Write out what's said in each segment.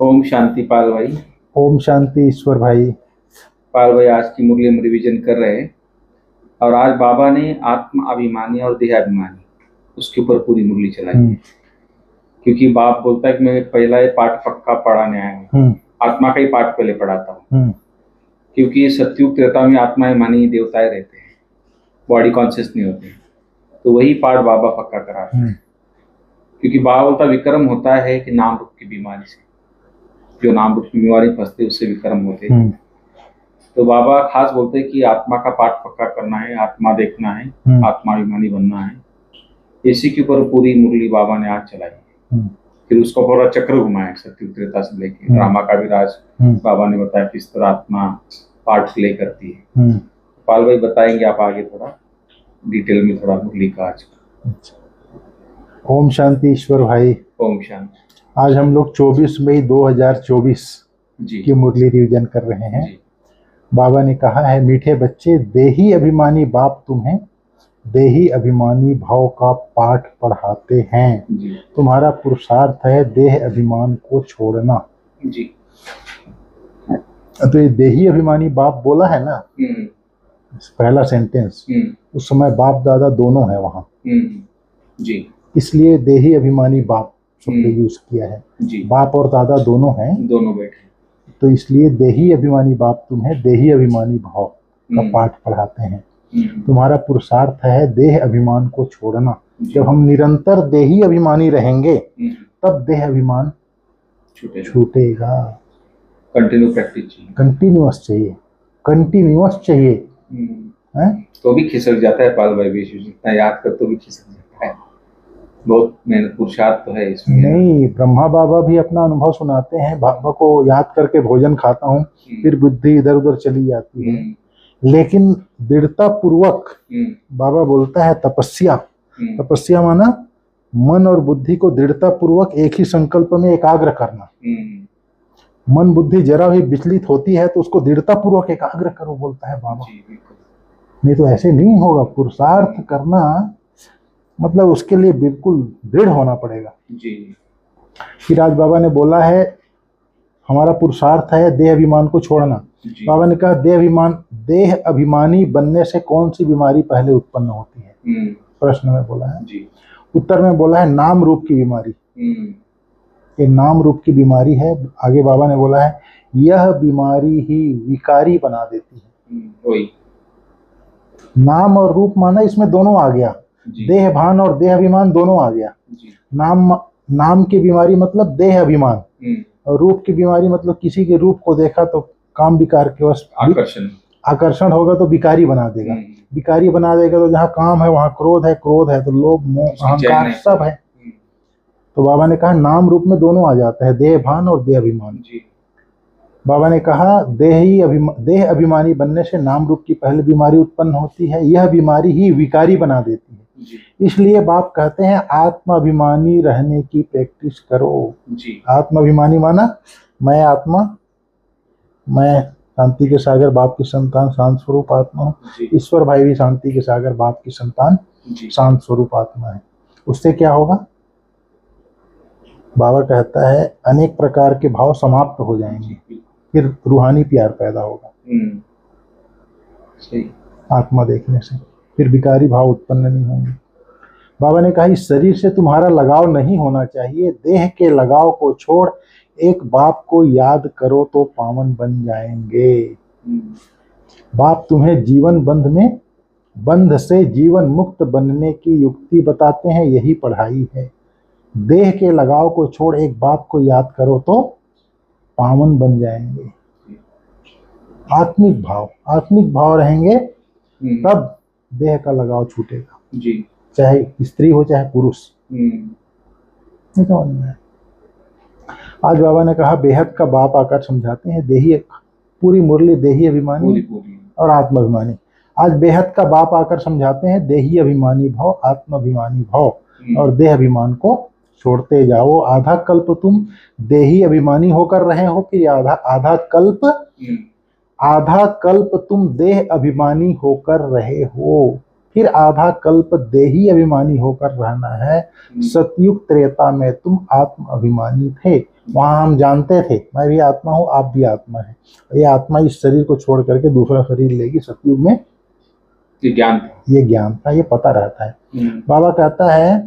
ओम शांति पाल भाई। ओम शांति ईश्वर भाई। पाल भाई, आज की मुरली हम रिवीजन कर रहे हैं और आज बाबा ने आत्म अभिमानी और देहाभिमानी उसके ऊपर पूरी मुरली चलाई है। क्योंकि बाप बोलता है कि मैं पहला ये पाठ पक्का पढ़ाने आया हूँ, आत्मा का ही पाठ पहले पढ़ाता हूँ। क्योंकि सत्युग त्रेता में आत्मा अभिमानी देवताएं रहते हैं, बॉडी कॉन्शियस नहीं होते, तो वही पाठ बाबा पक्का कराते हैं। क्योंकि बाबा बोलता विक्रम होता है कि नाम रूप की बीमारी से, जो नाम रूप की बीमारी फंसते उससे विक्रम होते हैं। तो बाबा खास बोलते हैं कि आत्मा का पाठ पक्का करना है, आत्मा देखना है, आत्माभिमानी बनना है। इसी के ऊपर पूरी मुरली बाबा ने आज चलाई। फिर उसका पूरा चक्र घुमाया, सत्युग त्रेता से लेके ड्रामा का भी राज बाबा ने बताया किस तरह आत्मा पार्ट प्ले करती है। पाल भाई बताएंगे आप आगे थोड़ा डिटेल में थोड़ा मुरली का आज। ओम शांति ईश्वर भाई। ओम शांति। आज हम लोग 24 मई 2024 की मुरली रिवीजन कर रहे हैं। बाबा ने कहा है, मीठे बच्चे, देही अभिमानी बाप तुम्हें देही अभिमानी भाव का पाठ पढ़ाते हैं। तुम्हारा पुरुषार्थ है देह अभिमान को छोड़ना। जी। तो ये देही अभिमानी बाप बोला है ना, पहला सेंटेंस, उस समय बाप दादा दोनों है वहाँ। जी। इसलिए देही अभिमानी बाप शब्द यूज किया है। जी। बाप और दादा दोनों हैं, दोनों बैठे, तो इसलिए देही अभिमानी बाप तुम्हें देही अभिमानी भाव का पाठ पढ़ाते हैं। तुम्हारा पुरुषार्थ है देह अभिमान को छोड़ना। जब हम निरंतर देही अभिमानी रहेंगे तब देह अभिमान छूटेगा। कंटिन्यू प्रैक्टिस चाहिए, कंटिन्यूअस चाहिए, कंटिन्यूअस चाहिए। तो भी खिसक जाता है पाल भाई, बीच इतना याद कर तो भी खिसक जाता है। बहुत मेहनत पुरुषार्थ तो है इसमें। नहीं, ब्रह्मा बाबा भी अपना अनुभव सुनाते हैं, बाबा को याद करके भोजन खाता हूँ फिर बुद्धि इधर उधर चली जाती है। लेकिन दृढ़ता पूर्वक बाबा बोलता है तपस्या। तपस्या माना मन और बुद्धि को दृढ़ता पूर्वक एक ही संकल्प में एकाग्र करना। मन बुद्धि जरा भी विचलित होती है तो उसको दृढ़ता पूर्वक एकाग्र करो, बोलता है बाबा। नहीं तो ऐसे नहीं होगा। पुरुषार्थ करना मतलब उसके लिए बिल्कुल दृढ़ होना पड़ेगा। जी। फिर आज बाबा ने बोला है हमारा पुरुषार्थ है देह अभिमान को छोड़ना। बाबा ने कहा देह अभिमानी बनने से कौन सी बीमारी पहले उत्पन्न होती है? प्रश्न में बोला है। जी। उत्तर में बोला है नाम रूप की बीमारी। ये नाम रूप की बीमारी है। आगे बाबा ने बोला है यह बीमारी ही विकारी बना देती है। नाम और रूप माना इसमें दोनों आ गया, देह भान और देह अभिमान दोनों आ गया। नाम की बीमारी मतलब देह अभिमान, और रूप की बीमारी मतलब किसी के रूप को देखा तो काम विकार के वश आकर्षण होगा तो विकारी बना देगा। विकारी बना देगा तो जहाँ काम है वहाँ क्रोध है, क्रोध है तो लोभ मोह अहंकार सब है। तो बाबा ने कहा नाम रूप में दोनों आ जाता है, देह भान और देह अभिमान। बाबा ने कहा देह अभिमानी बनने से नाम रूप की पहली बीमारी उत्पन्न होती है, यह बीमारी ही विकारी बना देती है। इसलिए बाप कहते हैं आत्माभिमानी रहने की प्रैक्टिस करो। आत्माभिमानी माना मैं आत्मा, मैं शांति के सागर बाप की संतान शांत स्वरूप आत्मा हूँ। ईश्वर भाई भी शांति के सागर बाप की संतान शांत स्वरूप आत्मा है। उससे क्या होगा? बाबा कहता है अनेक प्रकार के भाव समाप्त हो जाएंगे, फिर रूहानी प्यार पैदा होगा आत्मा देखने से, फिर विकारी भाव उत्पन्न नहीं होंगे। बाबा ने कहा इस शरीर से तुम्हारा लगाव नहीं होना चाहिए, देह के लगाव को छोड़ एक बाप को याद करो तो पावन बन जाएंगे। बाप तुम्हें जीवन बंध से जीवन मुक्त बनने की युक्ति बताते हैं, यही पढ़ाई है। देह के लगाव को छोड़ एक बाप को याद करो तो पावन बन जाएंगे। आत्मिक भाव रहेंगे तब देह का लगाव छूटेगा। जी। चाहे स्त्री हो चाहे पुरुष। नहीं समझ में? आज बाबा ने कहा बेहद का बाप आकर समझाते हैं देही, पूरी मुरली देही अभिमानी और आत्माभिमानी। आज बेहद का बाप आकर समझाते हैं देही अभिमानी भाव, आत्माभिमानी भाव और देह अभिमान को छोड़ते जाओ। आधा कल्प तुम देही अभिमानी होकर रहे हो, फिर आधा कल्प तुम देह अभिमानी होकर रहे हो, फिर आधा कल्प देही अभिमानी होकर रहना है। सतयुग त्रेता में तुम आत्म अभिमानी थे, वहां हम जानते थे मैं भी आत्मा हूँ, आप भी आत्मा है। ये आत्मा इस शरीर को छोड़ करके दूसरा शरीर लेगी। सतयुग में ये ज्ञान था, ये पता रहता है। बाबा कहता है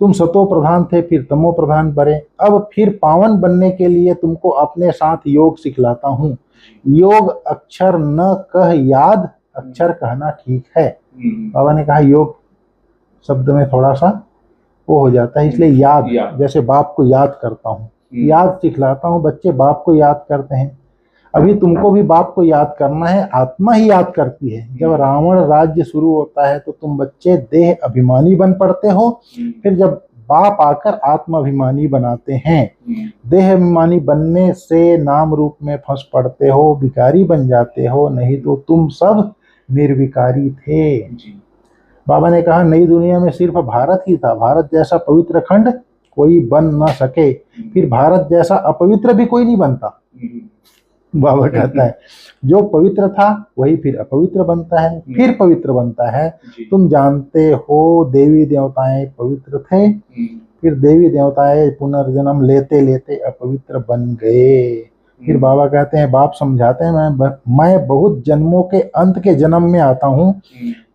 तुम सतो प्रधान थे, फिर तमो प्रधान बने, अब फिर पावन बनने के लिए तुमको अपने साथ योग सिखलाता हूँ। योग अक्षर न कह याद, अक्षर कहना ठीक है। बाबा ने कहा योग शब्द में थोड़ा सा वो हो जाता है, इसलिए याद, जैसे बाप को याद करता हूँ, याद सिखलाता हूँ। बच्चे बाप को याद करते हैं, अभी तुमको भी बाप को याद करना है। आत्मा ही याद करती है। जब रावण राज्य शुरू होता है तो तुम बच्चे देह अभिमानी बन पड़ते हो, फिर जब बाप आकर आत्म अभिमानी बनाते हैं, देह अभिमानी बनने से नाम रूप में फंस पड़ते हो, विकारी बन जाते हो, नहीं तो तुम सब निर्विकारी थे। बाबा ने कहा नई दुनिया में सिर्फ भारत ही था, भारत जैसा पवित्र खंड कोई बन ना सके, फिर भारत जैसा अपवित्र भी कोई नहीं बनता। बाबा कहता है जो पवित्र था वही फिर अपवित्र बनता है, फिर पवित्र बनता है। तुम जानते हो देवी देवताएं पवित्र थे, फिर देवी देवताएं पुनर्जन्म लेते लेते अपवित्र बन गए। फिर बाबा कहते हैं, बाप समझाते हैं मैं बहुत जन्मों के अंत के जन्म में आता हूँ,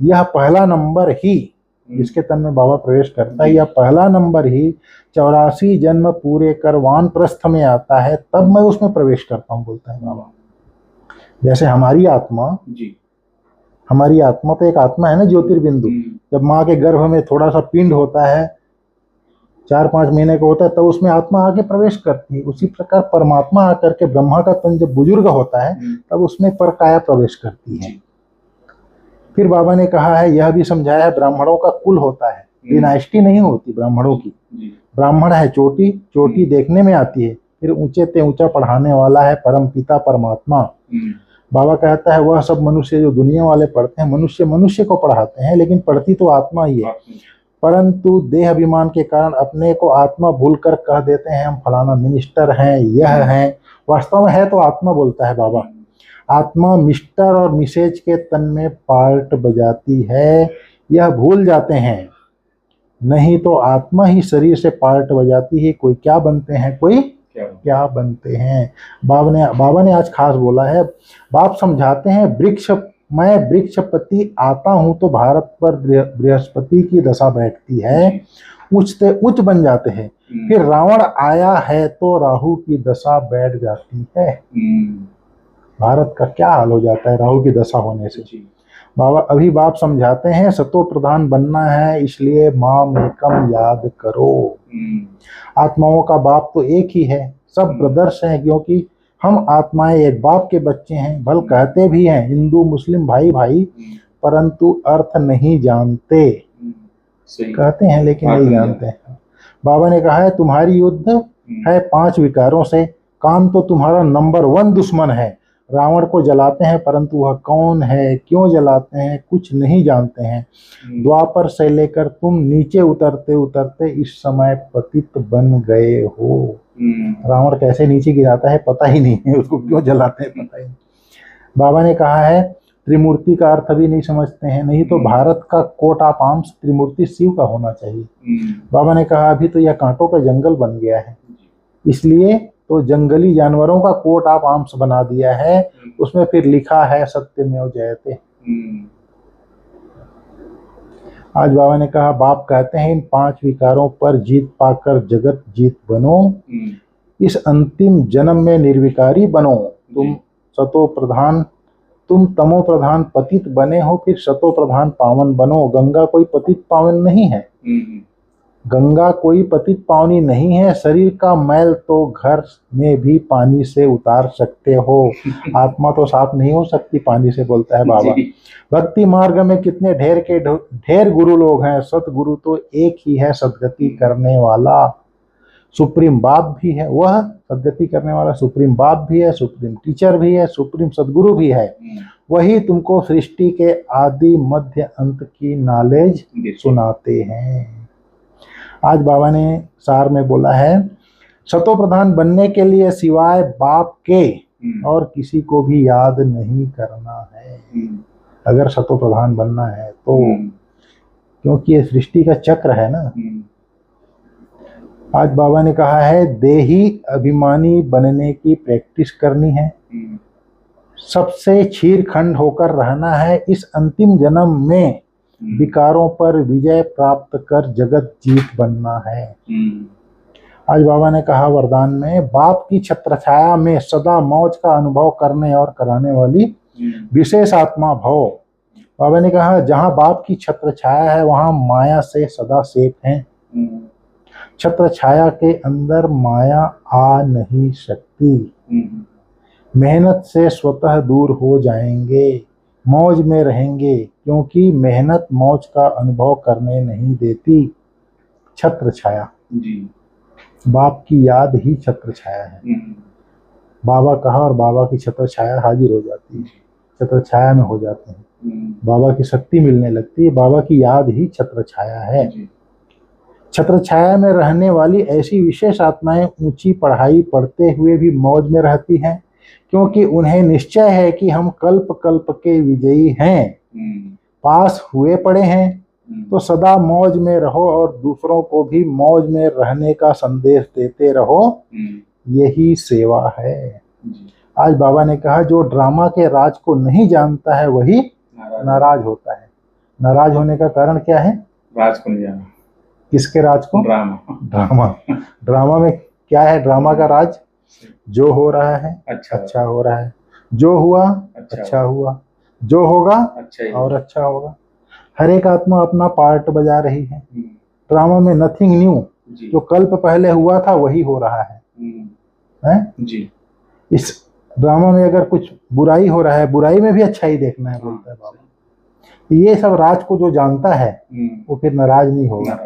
यह पहला नंबर ही जिसके तन में बाबा प्रवेश करता है, यह पहला नंबर ही 84 जन्म पूरे कर वानप्रस्थ में आता है, तब मैं उसमें प्रवेश करता हूँ, बोलता है बाबा। जैसे हमारी आत्मा तो एक आत्मा है ना, ज्योतिर्बिंदु। जब माँ के गर्भ में थोड़ा सा पिंड होता है, 4-5 महीने का होता है, तब उसमें आत्मा आके प्रवेश करती है। उसी प्रकार परमात्मा आकर के ब्रह्मा का तन जब बुजुर्ग होता है तब उसमें परकाया प्रवेश करती है। फिर बाबा ने कहा है, यह भी समझाया है, ब्राह्मणों का कुल होता है, डिनाइस्टी नहीं होती ब्राह्मणों की। ब्राह्मण है चोटी, चोटी देखने में आती है, फिर ऊंचे ते ऊंचा पढ़ाने वाला है परम पिता परमात्मा। बाबा कहता है वह सब मनुष्य जो दुनिया वाले पढ़ते हैं, मनुष्य मनुष्य को पढ़ाते हैं, लेकिन पढ़ती तो आत्मा ही है। परंतु देह अभिमान के कारण अपने को आत्मा भूलकर कह देते हैं हम फलाना मिनिस्टर हैं, यह हैं। वास्तव में है तो आत्मा, बोलता है बाबा। आत्मा मिस्टर और मिसेज के तन में पार्ट बजाती है, यह भूल जाते हैं। नहीं तो आत्मा ही शरीर से पार्ट बजाती है। कोई क्या बनते हैं, कोई क्या बनते हैं। बाबा ने आज खास बोला है। बाप समझाते हैं मैं वृक्षपति आता हूं तो भारत पर बृहस्पति की दशा बैठती है, उच्च से उच्च बन जाते हैं। फिर रावण आया है तो राहु की दशा बैठ जाती है। भारत का क्या हाल हो जाता है राहु की दशा होने से। बाबा अभी बाप समझाते हैं सतो प्रधान बनना है, इसलिए माम एकम याद करो। आत्माओं का बाप तो एक ही है, सब ब्रदर्स हैं, क्योंकि हम आत्माएं एक बाप के बच्चे हैं। भल कहते भी हैं हिंदू मुस्लिम भाई भाई, परंतु अर्थ नहीं जानते। कहते हैं लेकिन नहीं जानते। बाबा ने कहा है तुम्हारी युद्ध है 5 विकारों से, काम तो तुम्हारा नंबर 1 दुश्मन है। रावण को जलाते हैं, परंतु वह कौन है, क्यों जलाते हैं, कुछ नहीं जानते हैं। द्वापर से लेकर तुम नीचे उतरते उतरते इस समय पतित बन गए हो। रावण कैसे नीचे गिराता है पता ही नहीं है, उसको क्यों जलाते हैं पता ही नहीं। बाबा ने कहा है त्रिमूर्ति का अर्थ भी नहीं समझते हैं, नहीं तो भारत का कोट ऑफ आर्म्स त्रिमूर्ति शिव का होना चाहिए। बाबा ने कहा अभी तो यह कांटों का जंगल बन गया है, इसलिए तो जंगली जानवरों का कोट ऑफ आर्म्स बना दिया है, उसमें फिर लिखा है सत्यमेव जयते। आज बाबा ने कहा बाप कहते हैं इन 5 विकारों पर जीत पाकर जगत जीत बनो, इस अंतिम जन्म में निर्विकारी बनो। तुम तमो प्रधान पतित बने हो, फिर सतो प्रधान पावन बनो। गंगा कोई पतित पावन नहीं है, गंगा कोई पतित पावनी नहीं है। शरीर का मैल तो घर में भी पानी से उतार सकते हो, आत्मा तो साफ नहीं हो सकती पानी से, बोलता है बाबा। भक्ति मार्ग में कितने ढेर गुरु लोग हैं, सतगुरु तो एक ही है सदगति करने वाला। सुप्रीम बाप भी है, वह सदगति करने वाला सुप्रीम बाप भी है, सुप्रीम टीचर भी है, सुप्रीम सदगुरु भी है। वही तुमको सृष्टि के आदि मध्य अंत की नॉलेज सुनाते हैं। आज बाबा ने सार में बोला है सतो प्रधान बनने के लिए सिवाय बाप के और किसी को भी याद नहीं करना है। अगर सतो प्रधान बनना है तो क्योंकि ये सृष्टि का चक्र है ना। आज बाबा ने कहा है देही अभिमानी बनने की प्रैक्टिस करनी है, सबसे छीरखंड होकर रहना है, इस अंतिम जन्म में विकारों पर विजय प्राप्त कर जगत जीत बनना है। आज बाबा ने कहा वरदान में, बाप की छत्रछाया में सदा मौज का अनुभव करने और कराने वाली विशेष आत्मा भव। बाबा ने कहा जहां बाप की छत्रछाया है वहां माया से सदा सेफ हैं। छत्र छाया के अंदर माया आ नहीं सकती। मेहनत से स्वतः दूर हो जाएंगे, मौज में रहेंगे, क्योंकि मेहनत मौज का अनुभव करने नहीं देती। छत्र छाया जी, बाप की याद ही छत्र छाया है। बाबा कहा और बाबा की छत्र छाया हाजिर हो जाती है, छत्र छाया में हो जाते हैं, बाबा की शक्ति मिलने लगती है। बाबा की याद ही छत्र छाया है। छत्र छाया में रहने वाली ऐसी विशेष आत्माएं ऊंची पढ़ाई पढ़ते हुए भी मौज में रहती हैं, क्योंकि उन्हें निश्चय है कि हम कल्प कल्प के विजयी हैं, पास हुए पड़े हैं, तो सदा मौज में रहो और दूसरों को भी मौज में रहने का संदेश देते रहो, यही सेवा है। आज बाबा ने कहा जो ड्रामा के राज को नहीं जानता है वही नाराज होता है। नाराज होने का कारण क्या है? राज को नहीं जाना। किसके राज को? ड्रामा। ड्रामा में क्या है? ड्रामा का राज जो हो रहा है अच्छा हो रहा है, जो हुआ अच्छा हुआ, जो होगा और अच्छा होगा। हर एक आत्मा अपना पार्ट बजा रही है ड्रामा में। नथिंग न्यू, जो कल्प पहले हुआ था वही हो रहा है जी। इस ड्रामा में अगर कुछ बुराई हो रहा है, बुराई में भी अच्छाई देखना है, बोलता है बाबा। ये सब राज को जो जानता है वो फिर नाराज नहीं होगा।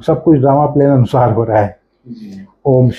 सब कुछ ड्रामा प्लान अनुसार हो रहा है। ओम शांति।